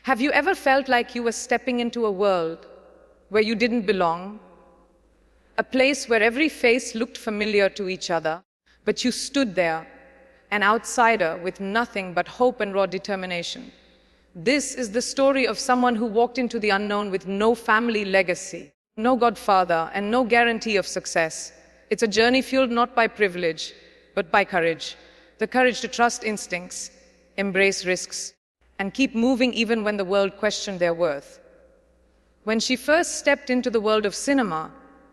Have you ever felt like you were stepping into a world where you didn't belong? A place where every face looked familiar to each other, but you stood there, an outsider with nothing but hope and raw determination. This is the story of someone who walked into the unknown with no family legacy, no godfather, and no guarantee of success. It's a journey fueled not by privilege, but by courage. The courage to trust instincts, embrace risks, and keep moving even when the world questioned their worth. When she first stepped into the world of cinema,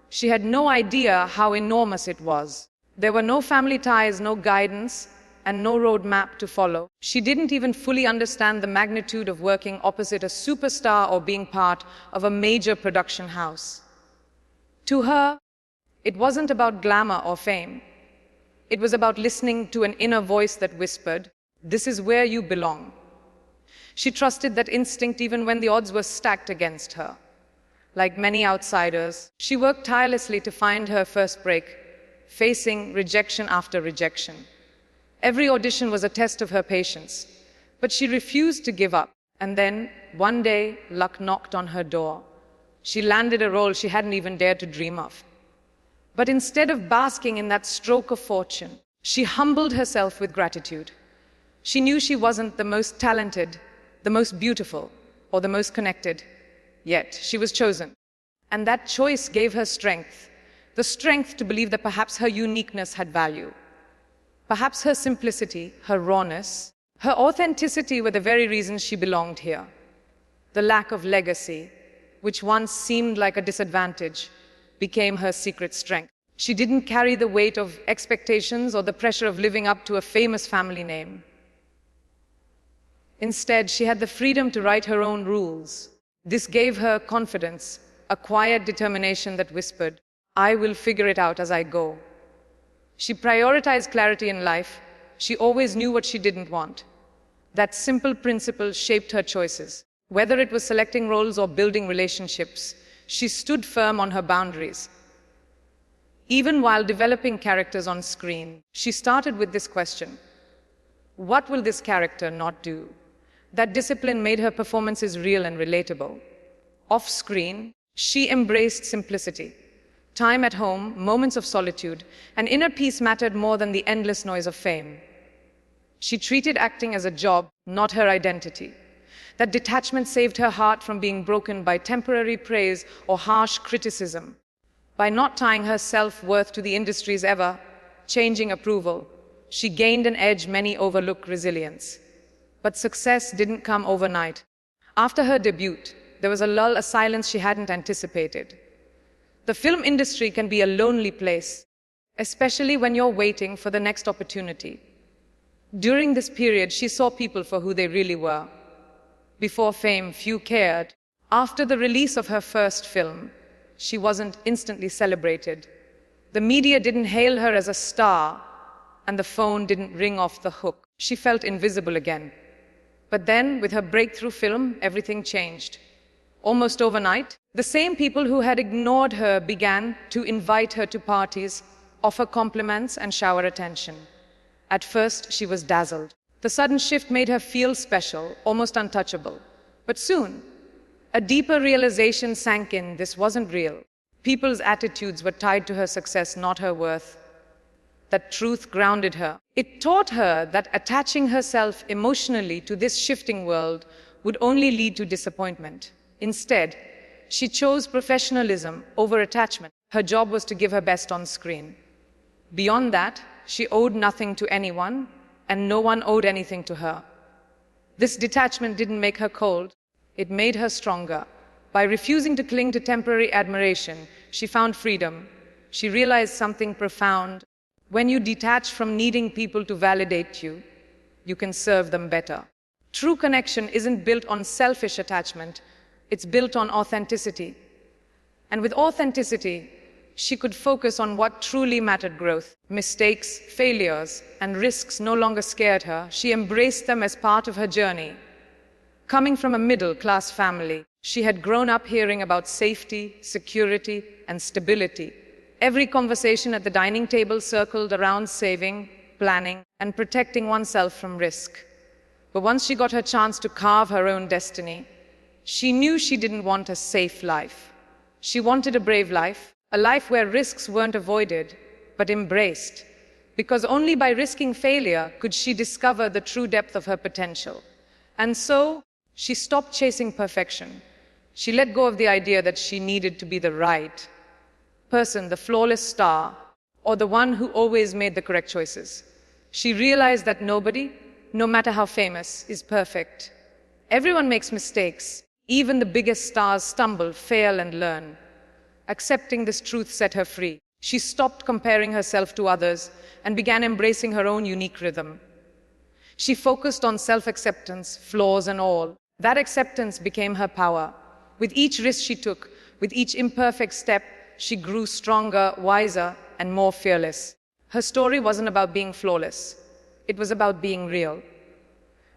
she had no idea how enormous it was. There were no family ties, no guidance, and no roadmap to follow. She didn't even fully understand the magnitude of working opposite a superstar or being part of a major production house. To her, it wasn't about glamour or fame. It was about listening to an inner voice that whispered, "This is where you belong." She trusted that instinct even when the odds were stacked against her. Like many outsiders, she worked tirelessly to find her first break, facing rejection after rejection. Every audition was a test of her patience, but she refused to give up. And then, one day, luck knocked on her door. She landed a role she hadn't even dared to dream of. But instead of basking in that stroke of fortune, she humbled herself with gratitude. She knew she wasn't the most talented, the most beautiful, or the most connected, yet she was chosen. And that choice gave her strength, the strength to believe that perhaps her uniqueness had value. Perhaps her simplicity, her rawness, her authenticity were the very reasons she belonged here. The lack of legacy, which once seemed like a disadvantage, became her secret strength. She didn't carry the weight of expectations or the pressure of living up to a famous family name. Instead, she had the freedom to write her own rules. This gave her confidence, a quiet determination that whispered, "I will figure it out as I go." She prioritized clarity in life. She always knew what she didn't want. That simple principle shaped her choices. Whether it was selecting roles or building relationships, she stood firm on her boundaries. Even while developing characters on screen, she started with this question: what will this character not do? That discipline made her performances real and relatable. Off screen, she embraced simplicity. Time at home, moments of solitude, and inner peace mattered more than the endless noise of fame. She treated acting as a job, not her identity. That detachment saved her heart from being broken by temporary praise or harsh criticism. By not tying her self-worth to the industry's ever-changing approval, she gained an edge many overlook: resilience. But success didn't come overnight. After her debut, there was a lull, a silence she hadn't anticipated. The film industry can be a lonely place, especially when you're waiting for the next opportunity. During this period, she saw people for who they really were. Before fame, few cared. After the release of her first film, she wasn't instantly celebrated. The media didn't hail her as a star, and the phone didn't ring off the hook. She felt invisible again. But then, with her breakthrough film, everything changed. Almost overnight, the same people who had ignored her began to invite her to parties, offer compliments, and shower attention. At first, she was dazzled. The sudden shift made her feel special, almost untouchable. But soon, a deeper realization sank in: this wasn't real. People's attitudes were tied to her success, not her worth. That truth grounded her. It taught her that attaching herself emotionally to this shifting world would only lead to disappointment. Instead, she chose professionalism over attachment. Her job was to give her best on screen. Beyond that, she owed nothing to anyone, and no one owed anything to her. This detachment didn't make her cold, it made her stronger. By refusing to cling to temporary admiration, she found freedom. She realized something profound. When you detach from needing people to validate you, you can serve them better. True connection isn't built on selfish attachment, it's built on authenticity. And with authenticity, she could focus on what truly mattered: growth. Mistakes, failures, and risks no longer scared her. She embraced them as part of her journey. Coming from a middle-class family, she had grown up hearing about safety, security, and stability. Every conversation at the dining table circled around saving, planning, and protecting oneself from risk. But once she got her chance to carve her own destiny, she knew she didn't want a safe life. She wanted a brave life, a life where risks weren't avoided, but embraced. Because only by risking failure could she discover the true depth of her potential. And so, she stopped chasing perfection. She let go of the idea that she needed to be the right person, the flawless star, or the one who always made the correct choices. She realized that nobody, no matter how famous, is perfect. Everyone makes mistakes. Even the biggest stars stumble, fail, and learn. Accepting this truth set her free. She stopped comparing herself to others and began embracing her own unique rhythm. She focused on self-acceptance, flaws and all. That acceptance became her power. With each risk she took, with each imperfect step, she grew stronger, wiser, and more fearless. Her story wasn't about being flawless. It was about being real.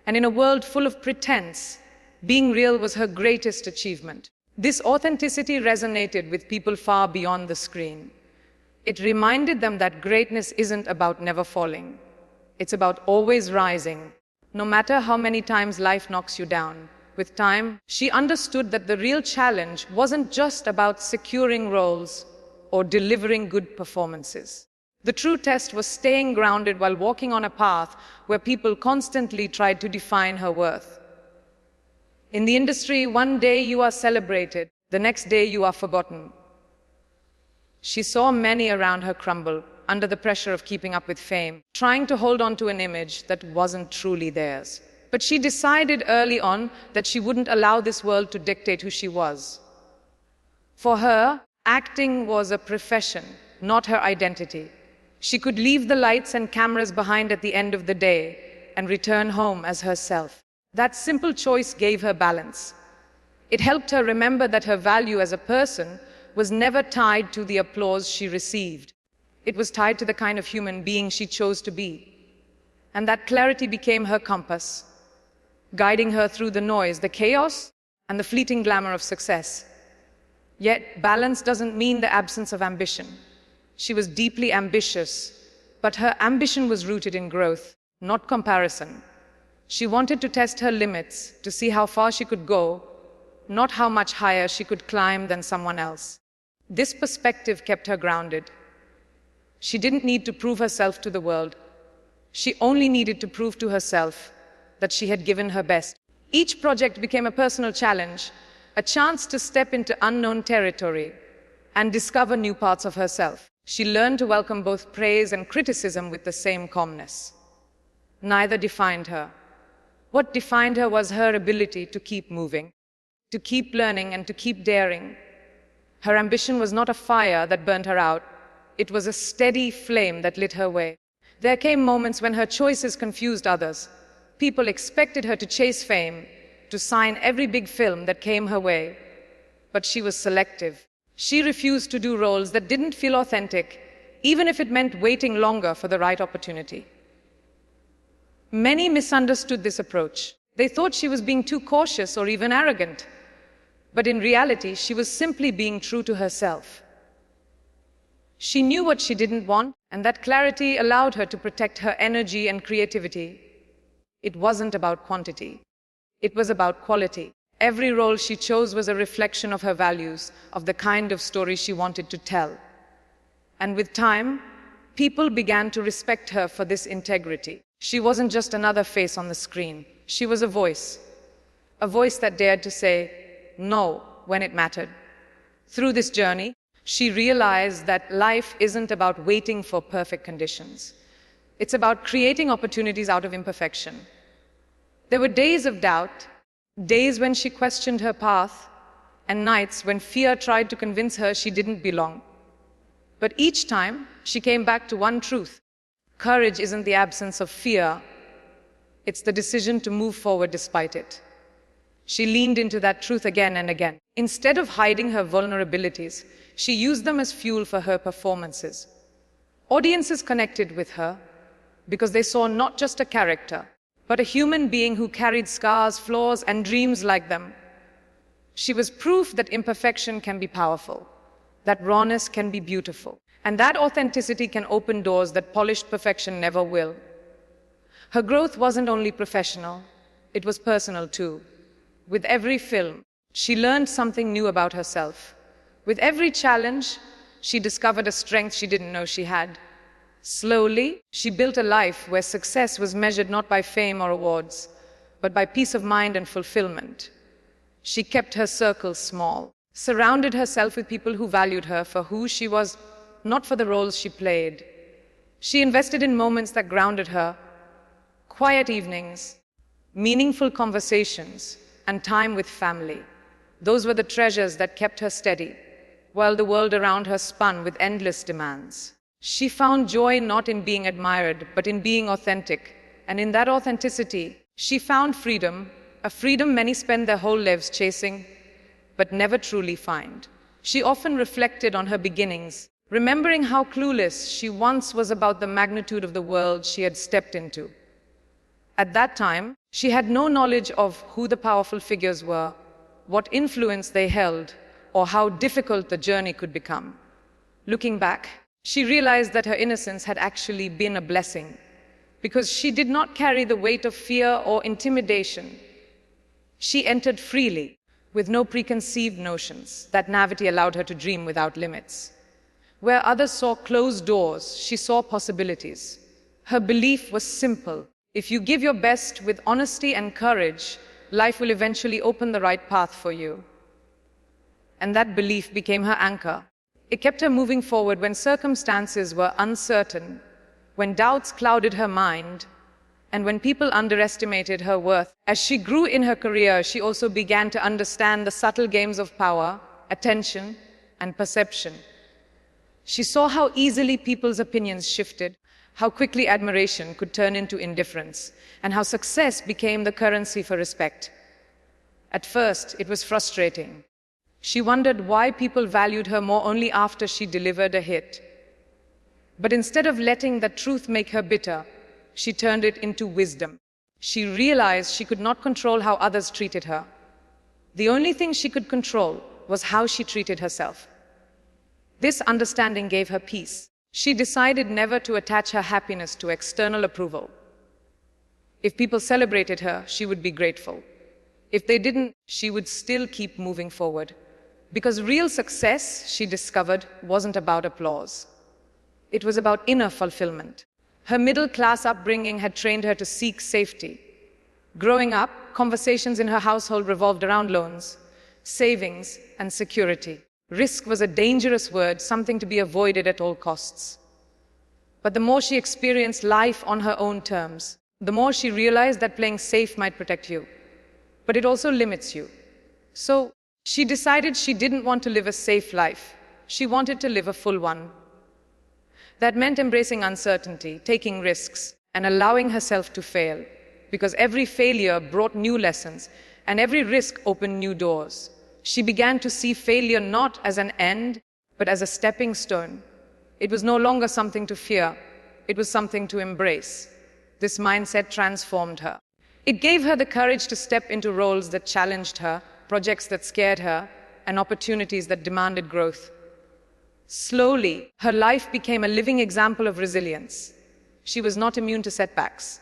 And in a world full of pretense, being real was her greatest achievement. This authenticity resonated with people far beyond the screen. It reminded them that greatness isn't about never falling. It's about always rising, no matter how many times life knocks you down. With time, she understood that the real challenge wasn't just about securing roles or delivering good performances. The true test was staying grounded while walking on a path where people constantly tried to define her worth. In the industry, one day you are celebrated, the next day you are forgotten. She saw many around her crumble under the pressure of keeping up with fame, trying to hold on to an image that wasn't truly theirs. But she decided early on that she wouldn't allow this world to dictate who she was. For her, acting was a profession, not her identity. She could leave the lights and cameras behind at the end of the day and return home as herself. That simple choice gave her balance. It helped her remember that her value as a person was never tied to the applause she received. It was tied to the kind of human being she chose to be. And that clarity became her compass, guiding her through the noise, the chaos, and the fleeting glamour of success. Yet, balance doesn't mean the absence of ambition. She was deeply ambitious, but her ambition was rooted in growth, not comparison. She wanted to test her limits, to see how far she could go, not how much higher she could climb than someone else. This perspective kept her grounded. She didn't need to prove herself to the world. She only needed to prove to herself that she had given her best. Each project became a personal challenge, a chance to step into unknown territory and discover new parts of herself. She learned to welcome both praise and criticism with the same calmness. Neither defined her. What defined her was her ability to keep moving, to keep learning, and to keep daring. Her ambition was not a fire that burned her out. It was a steady flame that lit her way. There came moments when her choices confused others. People expected her to chase fame, to sign every big film that came her way. But she was selective. She refused to do roles that didn't feel authentic, even if it meant waiting longer for the right opportunity. Many misunderstood this approach. They thought she was being too cautious or even arrogant. But in reality, she was simply being true to herself. She knew what she didn't want, and that clarity allowed her to protect her energy and creativity. It wasn't about quantity. It was about quality. Every role she chose was a reflection of her values, of the kind of story she wanted to tell. And with time, people began to respect her for this integrity. She wasn't just another face on the screen. She was a voice that dared to say no when it mattered. Through this journey, she realized that life isn't about waiting for perfect conditions. It's about creating opportunities out of imperfection. There were days of doubt, days when she questioned her path, and nights when fear tried to convince her she didn't belong. But each time, she came back to one truth. Courage isn't the absence of fear. It's the decision to move forward despite it. She leaned into that truth again and again. Instead of hiding her vulnerabilities, she used them as fuel for her performances. Audiences connected with her because they saw not just a character, but a human being who carried scars, flaws, and dreams like them. She was proof that imperfection can be powerful, that rawness can be beautiful, and that authenticity can open doors that polished perfection never will. Her growth wasn't only professional, It was personal too. With every film, she learned something new about herself. With every challenge, she discovered a strength she didn't know she had. Slowly, she built a life where success was measured not by fame or awards, but by peace of mind and fulfillment. She kept her circle small, surrounded herself with people who valued her for who she was, not for the roles she played. She invested in moments that grounded her, quiet evenings, meaningful conversations, and time with family. Those were the treasures that kept her steady, while the world around her spun with endless demands. She found joy not in being admired, but in being authentic. And in that authenticity, she found freedom, a freedom many spend their whole lives chasing, but never truly find. She often reflected on her beginnings, remembering how clueless she once was about the magnitude of the world she had stepped into. At that time, she had no knowledge of who the powerful figures were, what influence they held, or how difficult the journey could become. Looking back, she realized that her innocence had actually been a blessing, because she did not carry the weight of fear or intimidation. She entered freely, with no preconceived notions. That naivety allowed her to dream without limits. Where others saw closed doors, she saw possibilities. Her belief was simple. If you give your best with honesty and courage, life will eventually open the right path for you. And that belief became her anchor. It kept her moving forward when circumstances were uncertain, when doubts clouded her mind, and when people underestimated her worth. As she grew in her career, she also began to understand the subtle games of power, attention, and perception. She saw how easily people's opinions shifted, how quickly admiration could turn into indifference, and how success became the currency for respect. At first, it was frustrating. She wondered why people valued her more only after she delivered a hit. But instead of letting that truth make her bitter, she turned it into wisdom. She realized she could not control how others treated her. The only thing she could control was how she treated herself. This understanding gave her peace. She decided never to attach her happiness to external approval. If people celebrated her, she would be grateful. If they didn't, she would still keep moving forward. Because real success, she discovered, wasn't about applause. It was about inner fulfillment. Her middle-class upbringing had trained her to seek safety. Growing up, conversations in her household revolved around loans, savings, and security. Risk was a dangerous word, something to be avoided at all costs. But the more she experienced life on her own terms, the more she realized that playing safe might protect you, but it also limits you. So she decided she didn't want to live a safe life. She wanted to live a full one. That meant embracing uncertainty, taking risks, and allowing herself to fail, because every failure brought new lessons, and every risk opened new doors. She began to see failure not as an end, but as a stepping stone. It was no longer something to fear. It was something to embrace. This mindset transformed her. It gave her the courage to step into roles that challenged her, projects that scared her, and opportunities that demanded growth. Slowly, her life became a living example of resilience. She was not immune to setbacks.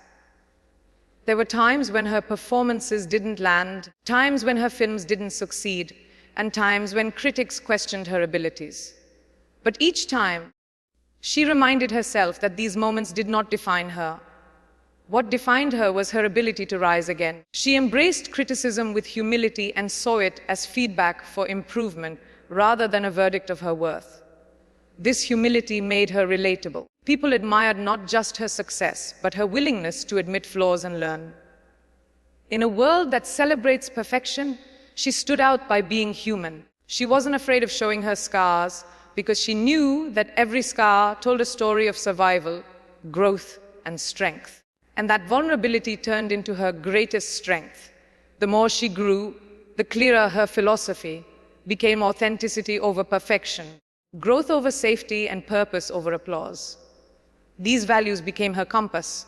There were times when her performances didn't land, times when her films didn't succeed, and times when critics questioned her abilities. But each time, she reminded herself that these moments did not define her. What defined her was her ability to rise again. She embraced criticism with humility and saw it as feedback for improvement rather than a verdict of her worth. This humility made her relatable. People admired not just her success, but her willingness to admit flaws and learn. In a world that celebrates perfection, she stood out by being human. She wasn't afraid of showing her scars because she knew that every scar told a story of survival, growth, and strength. And that vulnerability turned into her greatest strength. The more she grew, the clearer her philosophy became: authenticity over perfection, growth over safety, and purpose over applause. These values became her compass,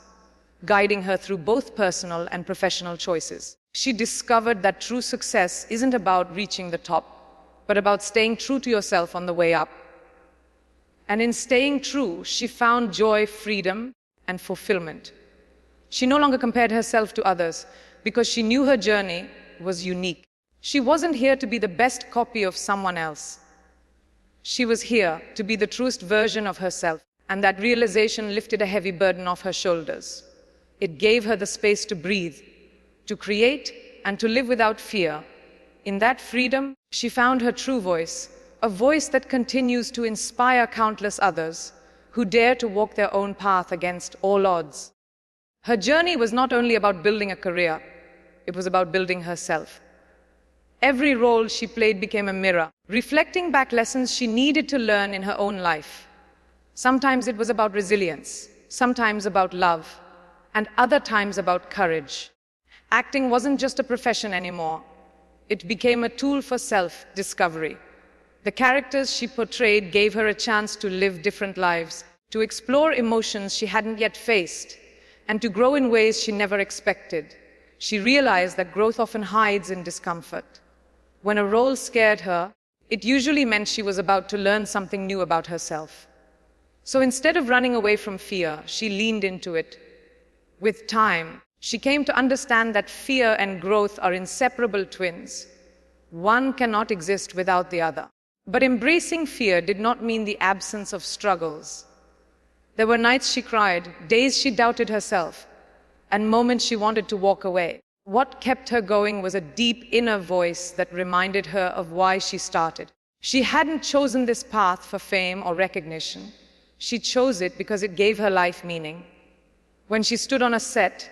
guiding her through both personal and professional choices. She discovered that true success isn't about reaching the top, but about staying true to yourself on the way up. And in staying true, she found joy, freedom, and fulfillment. She no longer compared herself to others, because she knew her journey was unique. She wasn't here to be the best copy of someone else. She was here to be the truest version of herself, and that realization lifted a heavy burden off her shoulders. It gave her the space to breathe, to create, and to live without fear. In that freedom, she found her true voice, a voice that continues to inspire countless others who dare to walk their own path against all odds. Her journey was not only about building a career, it was about building herself. Every role she played became a mirror, reflecting back lessons she needed to learn in her own life. Sometimes it was about resilience, sometimes about love, and other times about courage. Acting wasn't just a profession anymore. It became a tool for self-discovery. The characters she portrayed gave her a chance to live different lives, to explore emotions she hadn't yet faced, and to grow in ways she never expected. She realized that growth often hides in discomfort. When a role scared her, it usually meant she was about to learn something new about herself. So instead of running away from fear, she leaned into it. With time, she came to understand that fear and growth are inseparable twins. One cannot exist without the other. But embracing fear did not mean the absence of struggles. There were nights she cried, days she doubted herself, and moments she wanted to walk away. What kept her going was a deep inner voice that reminded her of why she started. She hadn't chosen this path for fame or recognition. She chose it because it gave her life meaning. When she stood on a set,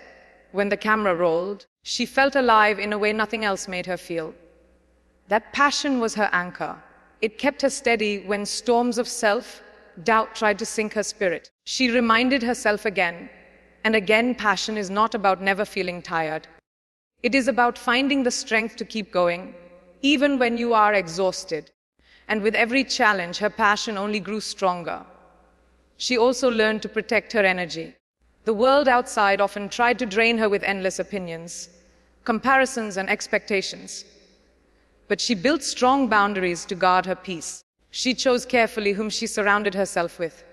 when the camera rolled, she felt alive in a way nothing else made her feel. That passion was her anchor. It kept her steady when storms of self-doubt tried to sink her spirit. She reminded herself again and again, passion is not about never feeling tired. It is about finding the strength to keep going, even when you are exhausted. And with every challenge, her passion only grew stronger. She also learned to protect her energy. The world outside often tried to drain her with endless opinions, comparisons, and expectations. But she built strong boundaries to guard her peace. She chose carefully whom she surrounded herself with.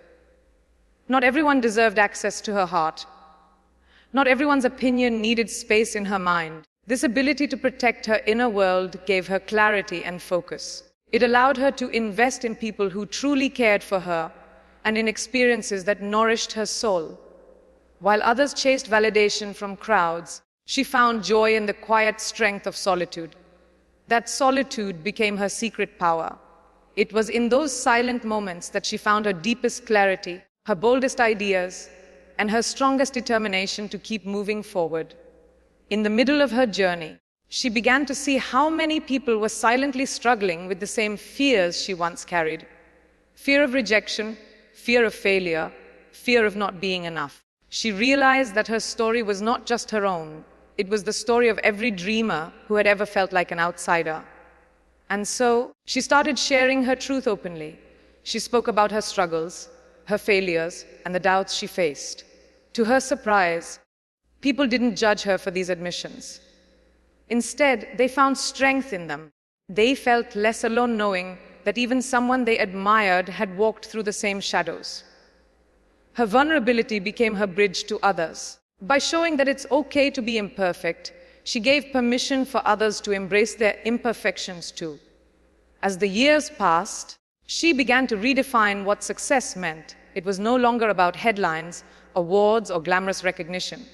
Not everyone deserved access to her heart. Not everyone's opinion needed space in her mind. This ability to protect her inner world gave her clarity and focus. It allowed her to invest in people who truly cared for her and in experiences that nourished her soul. While others chased validation from crowds, she found joy in the quiet strength of solitude. That solitude became her secret power. It was in those silent moments that she found her deepest clarity, her boldest ideas, and her strongest determination to keep moving forward. In the middle of her journey, she began to see how many people were silently struggling with the same fears she once carried. Fear of rejection, fear of failure, fear of not being enough. She realized that her story was not just her own. It was the story of every dreamer who had ever felt like an outsider. And so, she started sharing her truth openly. She spoke about her struggles, her failures, and the doubts she faced. To her surprise, people didn't judge her for these admissions. Instead, they found strength in them. They felt less alone knowing that even someone they admired had walked through the same shadows. Her vulnerability became her bridge to others. By showing that it's okay to be imperfect, she gave permission for others to embrace their imperfections too. As the years passed, she began to redefine what success meant. It was no longer about headlines, awards, or glamorous recognition.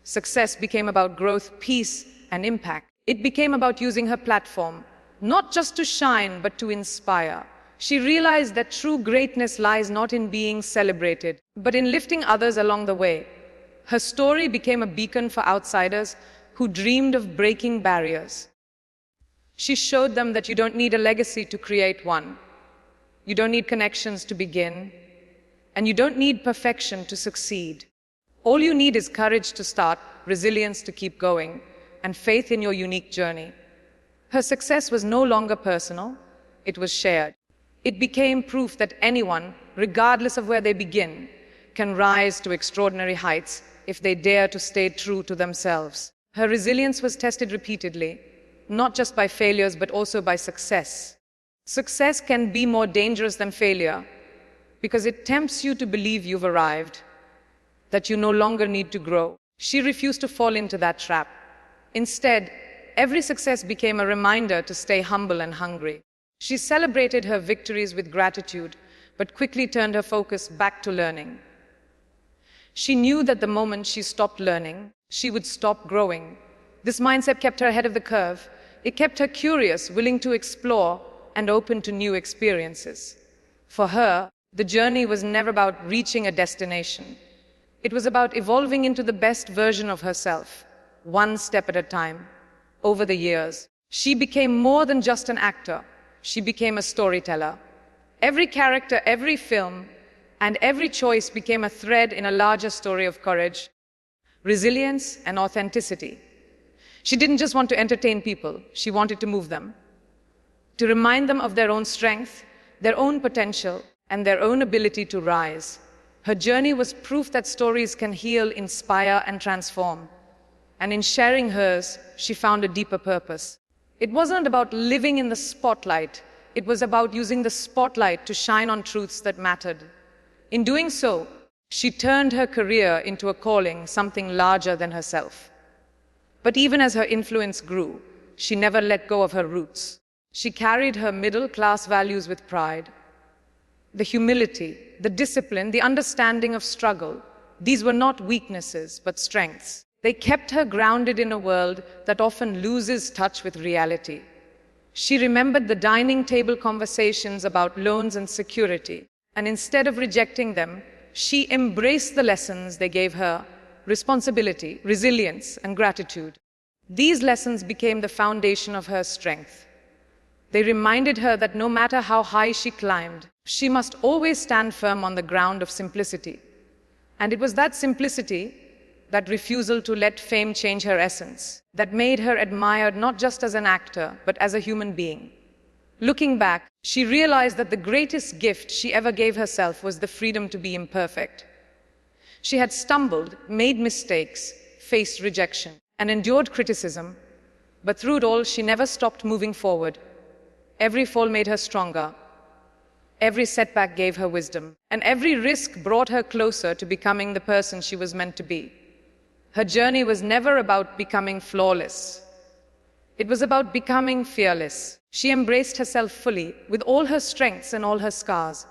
Success became about growth, peace, and impact. It became about using her platform, not just to shine, but to inspire. She realized that true greatness lies not in being celebrated, but in lifting others along the way. Her story became a beacon for outsiders who dreamed of breaking barriers. She showed them that you don't need a legacy to create one. You don't need connections to begin, and you don't need perfection to succeed. All you need is courage to start, resilience to keep going, and faith in your unique journey. Her success was no longer personal, it was shared. It became proof that anyone, regardless of where they begin, can rise to extraordinary heights if they dare to stay true to themselves. Her resilience was tested repeatedly, not just by failures, but also by success. Success can be more dangerous than failure because it tempts you to believe you've arrived, that you no longer need to grow. She refused to fall into that trap. Instead, every success became a reminder to stay humble and hungry. She celebrated her victories with gratitude, but quickly turned her focus back to learning. She knew that the moment she stopped learning, she would stop growing. This mindset kept her ahead of the curve. It kept her curious, willing to explore, and open to new experiences. For her, the journey was never about reaching a destination. It was about evolving into the best version of herself, one step at a time. Over the years, she became more than just an actor. She became a storyteller. Every character, every film, and every choice became a thread in a larger story of courage, resilience, and authenticity. She didn't just want to entertain people, she wanted to move them, to remind them of their own strength, their own potential, and their own ability to rise. Her journey was proof that stories can heal, inspire, and transform. And in sharing hers, she found a deeper purpose. It wasn't about living in the spotlight, it was about using the spotlight to shine on truths that mattered. In doing so, she turned her career into a calling, something larger than herself. But even as her influence grew, she never let go of her roots. She carried her middle-class values with pride. The humility, the discipline, the understanding of struggle, these were not weaknesses, but strengths. They kept her grounded in a world that often loses touch with reality. She remembered the dining table conversations about loans and security, and instead of rejecting them, she embraced the lessons they gave her: responsibility, resilience, and gratitude. These lessons became the foundation of her strength. They reminded her that no matter how high she climbed, she must always stand firm on the ground of simplicity. And it was that simplicity, that refusal to let fame change her essence, that made her admired not just as an actor, but as a human being. Looking back, she realized that the greatest gift she ever gave herself was the freedom to be imperfect. She had stumbled, made mistakes, faced rejection, and endured criticism, but through it all, she never stopped moving forward. Every fall made her stronger. Every setback gave her wisdom, and every risk brought her closer to becoming the person she was meant to be. Her journey was never about becoming flawless. It was about becoming fearless. She embraced herself fully, with all her strengths and all her scars.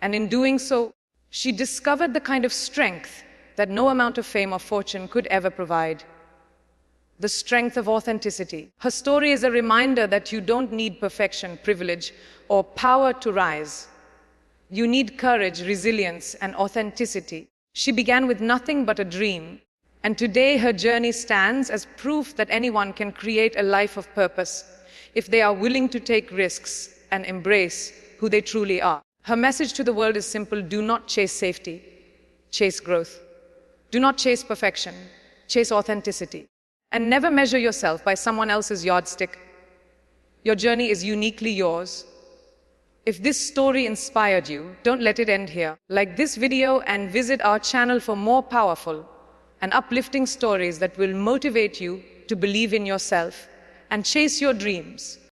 And in doing so, she discovered the kind of strength that no amount of fame or fortune could ever provide. The strength of authenticity. Her story is a reminder that you don't need perfection, privilege, or power to rise. You need courage, resilience, and authenticity. She began with nothing but a dream, and today her journey stands as proof that anyone can create a life of purpose if they are willing to take risks and embrace who they truly are. Her message to the world is simple: do not chase safety, chase growth. Do not chase perfection, chase authenticity. And never measure yourself by someone else's yardstick. Your journey is uniquely yours. If this story inspired you, don't let it end here. Like this video and visit our channel for more powerful and uplifting stories that will motivate you to believe in yourself and chase your dreams.